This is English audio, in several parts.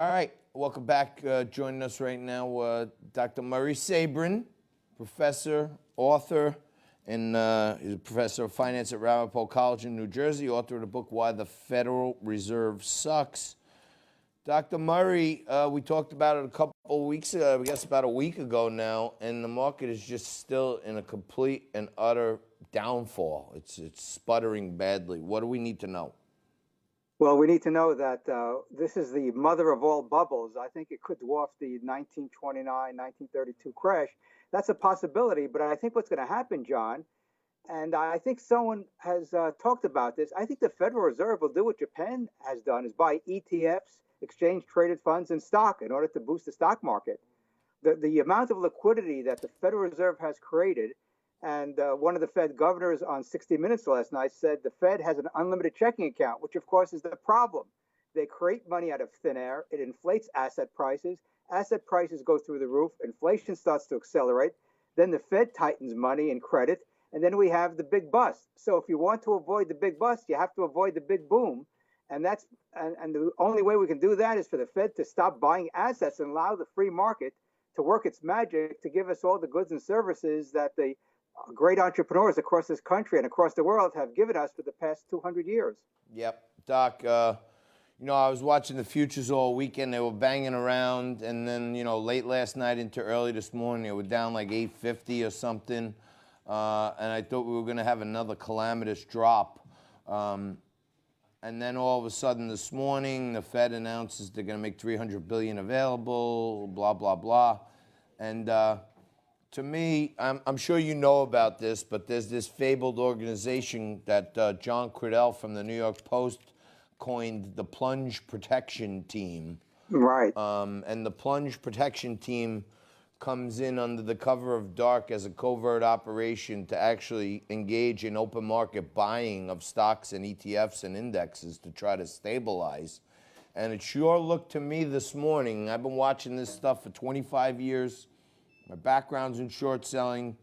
All right, welcome back. Joining us right now, Dr. Murray Sabrin, professor, author, and he's a professor of finance at Ramapo College in New Jersey, author of the book Why the Federal Reserve Sucks. Dr. Murray, we talked about it a couple of weeks ago, I guess about a week ago now, and the market is just still in a complete and utter downfall. It's sputtering badly. What do we need to know? Well, we need to know that this is the mother of all bubbles. I think it could dwarf the 1929, 1932 crash. That's a possibility, but I think what's going to happen, John, and I think someone has talked about this. I think the Federal Reserve will do what Japan has done, is buy ETFs, exchange traded funds, and stock in order to boost the stock market. The amount of liquidity that the Federal Reserve has created, and one of the Fed governors on 60 Minutes last night said the Fed has an unlimited checking account, which of course is the problem. They create money out of thin air. It inflates asset prices. Asset prices go through the roof. Inflation starts to accelerate. Then the Fed tightens money and credit. And then we have the big bust. So if you want to avoid the big bust, you have to avoid the big boom. And the only way we can do that is for the Fed to stop buying assets and allow the free market to work its magic to give us all the goods and services that the great entrepreneurs across this country and across the world have given us for the past 200 years. Yep. Doc, I was watching the futures all weekend. They were banging around, and then, late last night into early this morning, they were down like 850 or something. And I thought we were going to have another calamitous drop. And then all of a sudden this morning, the Fed announces they're going to make $300 billion available, blah, blah, blah. And to me, I'm sure you know about this, but there's this fabled organization that John Cradell from the New York Post coined the Plunge Protection Team. Right. And the Plunge Protection Team comes in under the cover of dark as a covert operation to actually engage in open market buying of stocks and ETFs and indexes to try to stabilize. And it sure looked to me this morning, I've been watching this stuff for 25 years. My background's in short selling.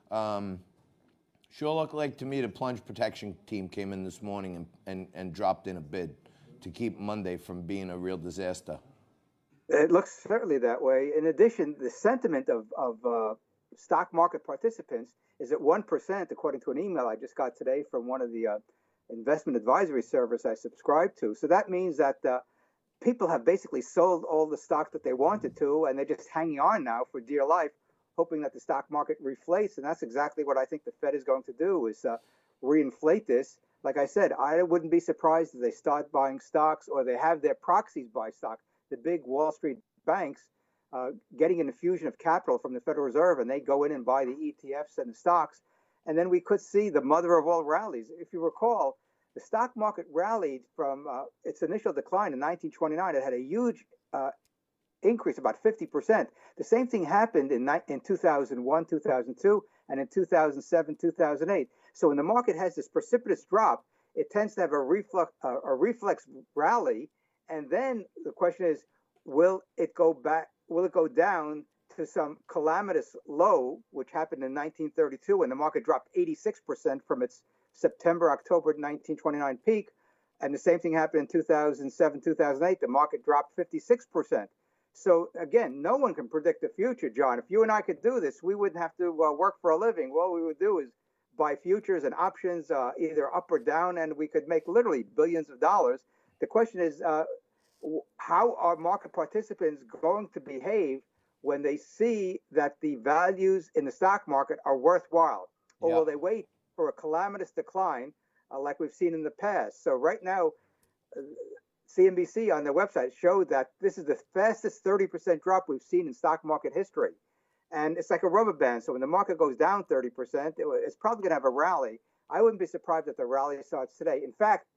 Sure looked like to me the Plunge Protection Team came in this morning and dropped in a bid to keep Monday from being a real disaster. It looks certainly that way. In addition, the sentiment of stock market participants is at 1%, according to an email I just got today from one of the investment advisory service I subscribe to. So that means that people have basically sold all the stock that they wanted to, and they're just hanging on now for dear life, hoping that the stock market reflates. And that's exactly what I think the Fed is going to do, is reinflate this. Like I said, I wouldn't be surprised if they start buying stocks or they have their proxies buy stock. The big Wall Street banks getting an infusion of capital from the Federal Reserve, and they go in and buy the ETFs and the stocks. And then we could see the mother of all rallies. If you recall, the stock market rallied from its initial decline in 1929. It had a huge increase, about 50%. The same thing happened in 2001, 2002, and in 2007, 2008. So when the market has this precipitous drop, it tends to have a reflex rally. And then the question is, will it go back? Will it go down to some calamitous low, which happened in 1932 when the market dropped 86% from its September, October 1929 peak? And the same thing happened in 2007, 2008. The market dropped 56%. So again, no one can predict the future, John. If you and I could do this, we wouldn't have to work for a living. All we would do is buy futures and options, either up or down, and we could make literally billions of dollars. The question is, how are market participants going to behave when they see that the values in the stock market are worthwhile? Or will they wait for a calamitous decline like we've seen in the past? So right now, CNBC on their website showed that this is the fastest 30% drop we've seen in stock market history. And it's like a rubber band. So when the market goes down 30%, it's probably going to have a rally. I wouldn't be surprised if the rally starts today. In fact,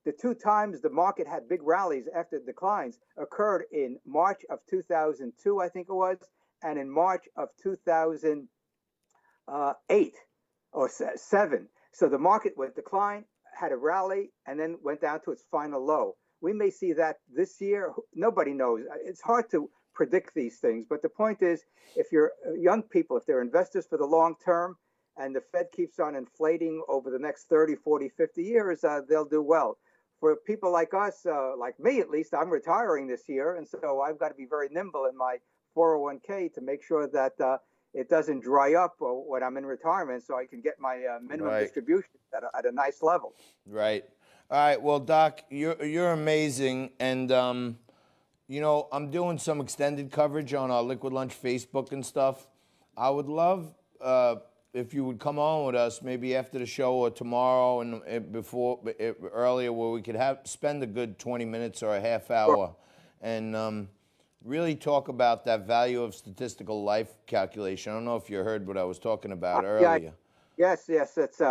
the two times the market had big rallies after declines occurred in March of 2002, I think it was, and in March of 2008 or 7. So the market went decline, had a rally, and then went down to its final low. We may see that this year. Nobody knows. It's hard to predict these things. But the point is, if you're young people, if they're investors for the long term, and the Fed keeps on inflating over the next 30, 40, 50 years, they'll do well. for people like us, like me at least, I'm retiring this year, and so I've got to be very nimble in my 401k to make sure that it doesn't dry up when I'm in retirement, so I can get my minimum Right. distribution at a nice level. Right. All right. Well, Doc, you're amazing, and you know, I'm doing some extended coverage on our Liquid Lunch Facebook and stuff. I would love if you would come on with us, maybe after the show or tomorrow and before earlier, where we could spend a good 20 minutes or a half hour, and really talk about that value of statistical life calculation. I don't know if you heard what I was talking about earlier. Yes, it's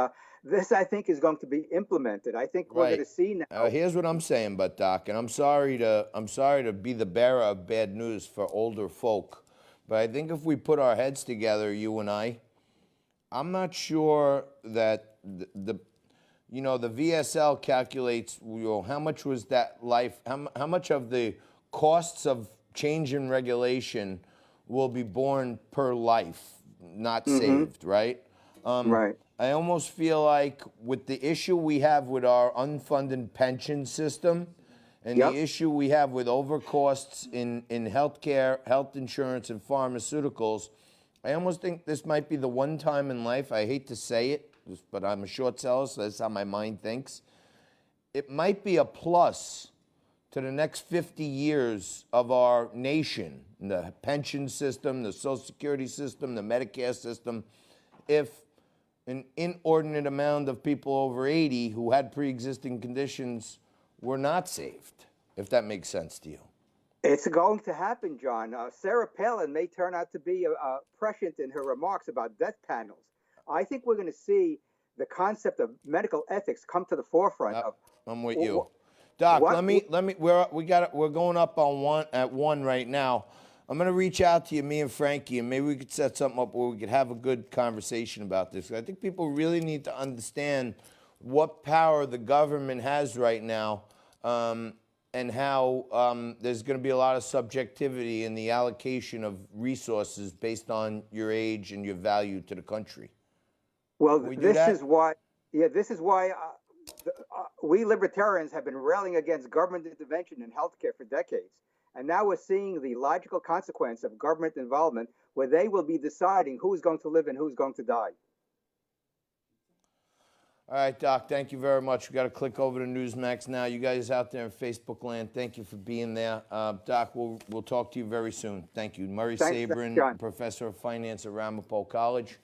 this I think is going to be implemented. I think we're going to see now. Here's what I'm saying, but Doc, and I'm sorry to be the bearer of bad news for older folk, but I think if we put our heads together, you and I'm not sure that the VSL calculates, how much was that life, how much of the costs of change in regulation will be borne per life, not saved, right? Right. I almost feel like with the issue we have with our unfunded pension system and the issue we have with overcosts in healthcare, health insurance, and pharmaceuticals, I almost think this might be the one time in life, I hate to say it, but I'm a short seller, so that's how my mind thinks. It might be a plus to the next 50 years of our nation, the pension system, the Social Security system, the Medicare system, if an inordinate amount of people over 80 who had pre-existing conditions were not saved, if that makes sense to you. It's going to happen, John. Sarah Palin may turn out to be prescient in her remarks about death panels. I think we're going to see the concept of medical ethics come to the forefront. I'm with you, Doc. We're going up on one right now. I'm going to reach out to you, me and Frankie, and maybe we could set something up where we could have a good conversation about this. I think people really need to understand what power the government has right now, and how there's going to be a lot of subjectivity in the allocation of resources based on your age and your value to the country. Well, this is why we libertarians have been railing against government intervention in healthcare for decades. And now we're seeing the logical consequence of government involvement, where they will be deciding who's going to live and who's going to die. All right, Doc, thank you very much. We got to click over to Newsmax now. You guys out there in Facebook land, thank you for being there. Doc, we'll talk to you very soon. Thank you. Murray Sabrin, Professor of Finance at Ramapo College.